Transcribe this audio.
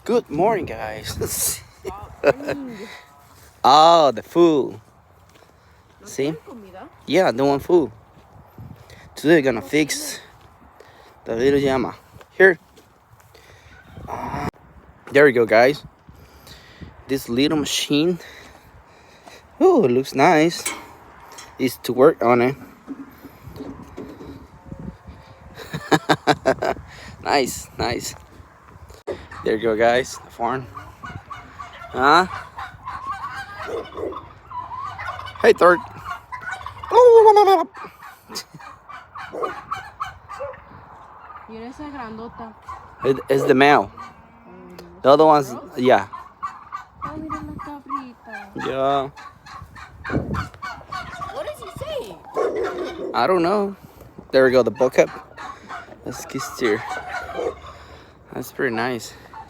Good morning, guys. Morning. Oh, the food. ¿No See? tienes comida? Yeah, the one food. Today we're gonna fix the little llama. Here. There we go, guys. This little machine. Oh, it looks nice. Is to work on it. Nice, nice. There you go, guys. The farm. Huh? Hey, Third. Mira esa grandota. It's the male. The other ones, yeah. Oh, mira la cabrita. Yeah. What does he say? I don't know. There we go, the bucket. Let's kiss here. That's pretty nice.